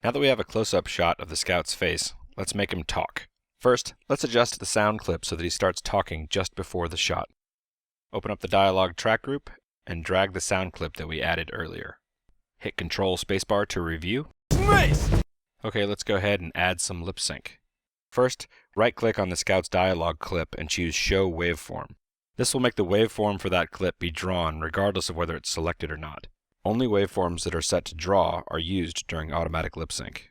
Now that we have a close-up shot of the scout's face, let's make him talk. First, let's adjust the sound clip so that he starts talking just before the shot. Open up the dialogue track group and drag the sound clip that we added earlier. Hit Control Spacebar to review. Nice! Okay, let's go ahead and add some lip sync. First, right-click on the scout's dialogue clip and choose Show Waveform. This will make the waveform for that clip be drawn regardless of whether it's selected or not. Only waveforms that are set to draw are used during automatic lip sync.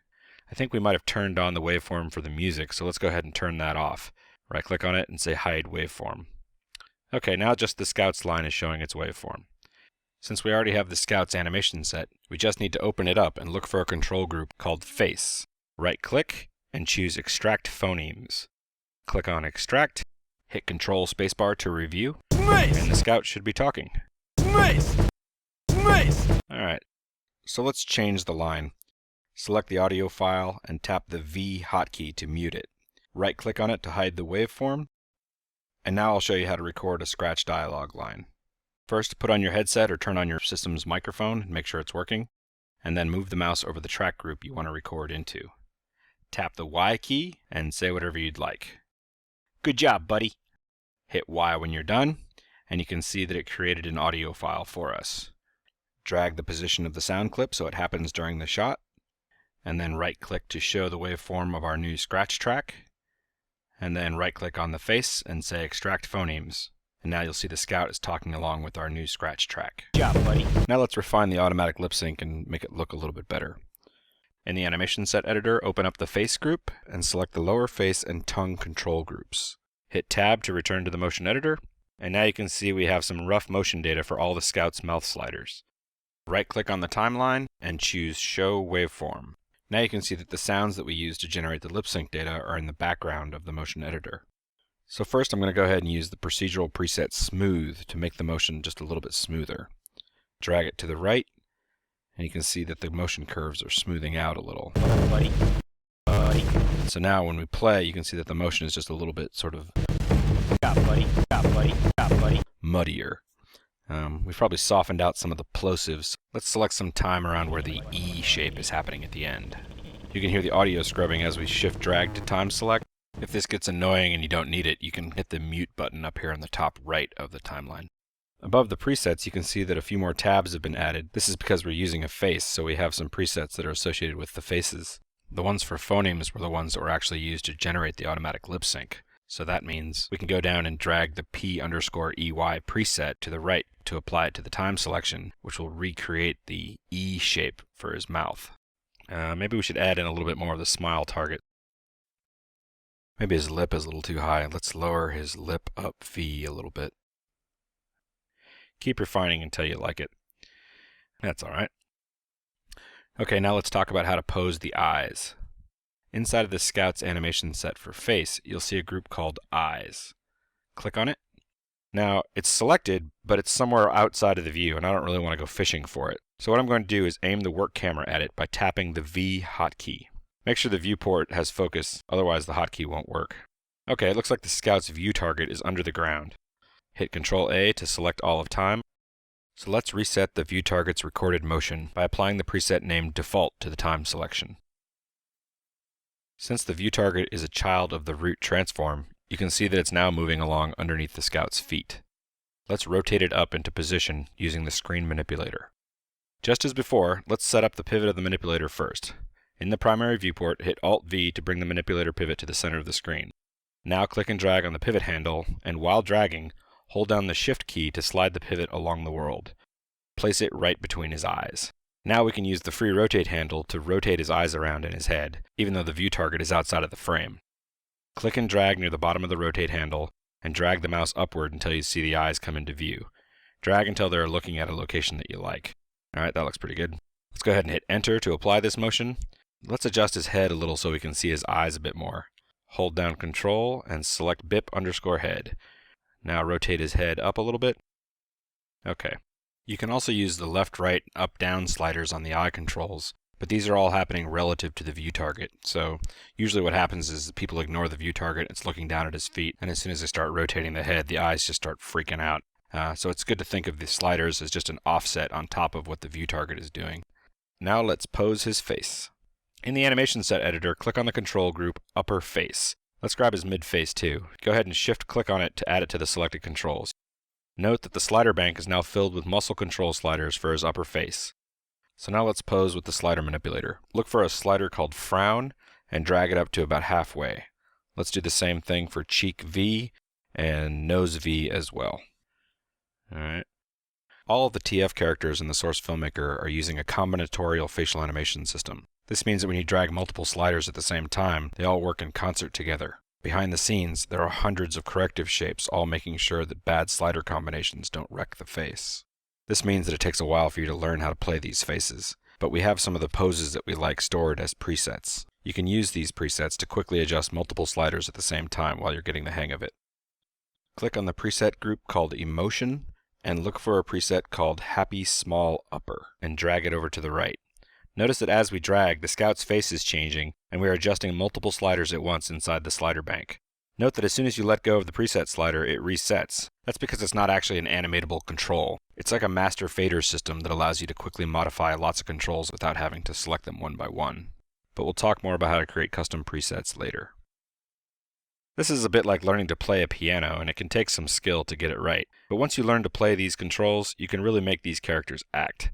I think we might have turned on the waveform for the music, so let's go ahead and turn that off. Right-click on it and say Hide Waveform. Okay, now just the scout's line is showing its waveform. Since we already have the scout's animation set, we just need to open it up and look for a control group called Face. Right-click and choose Extract Phonemes. Click on Extract, hit Control Spacebar to review, Nice! and the scout should be talking. Nice! Nice! Alright, so let's change the line. Select the audio file and tap the V hotkey to mute it. Right-click on it to hide the waveform, and now I'll show you how to record a scratch dialogue line. First, put on your headset or turn on your system's microphone and make sure it's working, and then move the mouse over the track group you want to record into. Tap the Y key and say whatever you'd like. Good job, buddy! Hit Y when you're done, and you can see that it created an audio file for us. Drag the position of the sound clip so it happens during the shot, and then right-click to show the waveform of our new scratch track, and then right-click on the face and say Extract Phonemes. And now you'll see the scout is talking along with our new scratch track. Good job, buddy. Now let's refine the automatic lip sync and make it look a little bit better. In the animation set editor, open up the face group and select the lower face and tongue control groups. Hit Tab to return to the motion editor, and now you can see we have some rough motion data for all the scout's mouth sliders. Right-click on the timeline and choose Show Waveform. Now you can see that the sounds that we use to generate the lip sync data are in the background of the motion editor. So first I'm going to go ahead and use the procedural preset Smooth to make the motion just a little bit smoother. Drag it to the right, and you can see that the motion curves are smoothing out a little. Buddy. Buddy. So now when we play, you can see that the motion is just a little bit sort of muddier. We've probably softened out some of the plosives. Let's select some time around where the E shape is happening at the end. You can hear the audio scrubbing as we shift drag to time select. If this gets annoying and you don't need it, you can hit the mute button up here on the top right of the timeline. Above the presets, you can see that a few more tabs have been added. This is because we're using a face, so we have some presets that are associated with the faces. The ones for phonemes were the ones that were actually used to generate the automatic lip sync. So that means we can go down and drag the P_EY preset to the right to apply it to the time selection, which will recreate the E shape for his mouth. Maybe we should add in a little bit more of the smile target. Maybe his lip is a little too high. Let's lower his lip up V a little bit. Keep refining until you like it. That's alright. Okay, now let's talk about how to pose the eyes. Inside of the scout's animation set for face, you'll see a group called Eyes. Click on it. Now, it's selected, but it's somewhere outside of the view, and I don't really want to go fishing for it. So what I'm going to do is aim the work camera at it by tapping the V hotkey. Make sure the viewport has focus, otherwise the hotkey won't work. Okay, it looks like the scout's view target is under the ground. Hit Ctrl A to select all of time. So let's reset the view target's recorded motion by applying the preset named Default to the time selection. Since the view target is a child of the root transform, you can see that it's now moving along underneath the scout's feet. Let's rotate it up into position using the screen manipulator. Just as before, let's set up the pivot of the manipulator first. In the primary viewport, hit Alt-V to bring the manipulator pivot to the center of the screen. Now click and drag on the pivot handle, and while dragging, hold down the Shift key to slide the pivot along the world. Place it right between his eyes. Now we can use the free rotate handle to rotate his eyes around in his head, even though the view target is outside of the frame. Click and drag near the bottom of the rotate handle, and drag the mouse upward until you see the eyes come into view. Drag until they're looking at a location that you like. Alright, that looks pretty good. Let's go ahead and hit Enter to apply this motion. Let's adjust his head a little so we can see his eyes a bit more. Hold down Control and select BIP_head. Now rotate his head up a little bit. Okay. You can also use the left, right, up, down sliders on the eye controls, but these are all happening relative to the view target. So usually what happens is people ignore the view target, it's looking down at his feet, and as soon as they start rotating the head, the eyes just start freaking out. So it's good to think of the sliders as just an offset on top of what the view target is doing. Now let's pose his face. In the animation set editor, click on the control group Upper Face. Let's grab his mid face too. Go ahead and shift-click on it to add it to the selected controls. Note that the slider bank is now filled with muscle control sliders for his upper face. So now let's pose with the slider manipulator. Look for a slider called Frown and drag it up to about halfway. Let's do the same thing for cheek V and nose V as well. Alright. All of the TF characters in the Source Filmmaker are using a combinatorial facial animation system. This means that when you drag multiple sliders at the same time, they all work in concert together. Behind the scenes, there are hundreds of corrective shapes, all making sure that bad slider combinations don't wreck the face. This means that it takes a while for you to learn how to play these faces, but we have some of the poses that we like stored as presets. You can use these presets to quickly adjust multiple sliders at the same time while you're getting the hang of it. Click on the preset group called Emotion, and look for a preset called Happy Small Upper, and drag it over to the right. Notice that as we drag, the scout's face is changing, and we are adjusting multiple sliders at once inside the slider bank. Note that as soon as you let go of the preset slider, it resets. That's because it's not actually an animatable control. It's like a master fader system that allows you to quickly modify lots of controls without having to select them one by one. But we'll talk more about how to create custom presets later. This is a bit like learning to play a piano, and it can take some skill to get it right. But once you learn to play these controls, you can really make these characters act.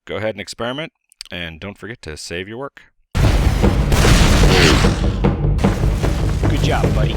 Go ahead and experiment, and don't forget to save your work. Good job, buddy.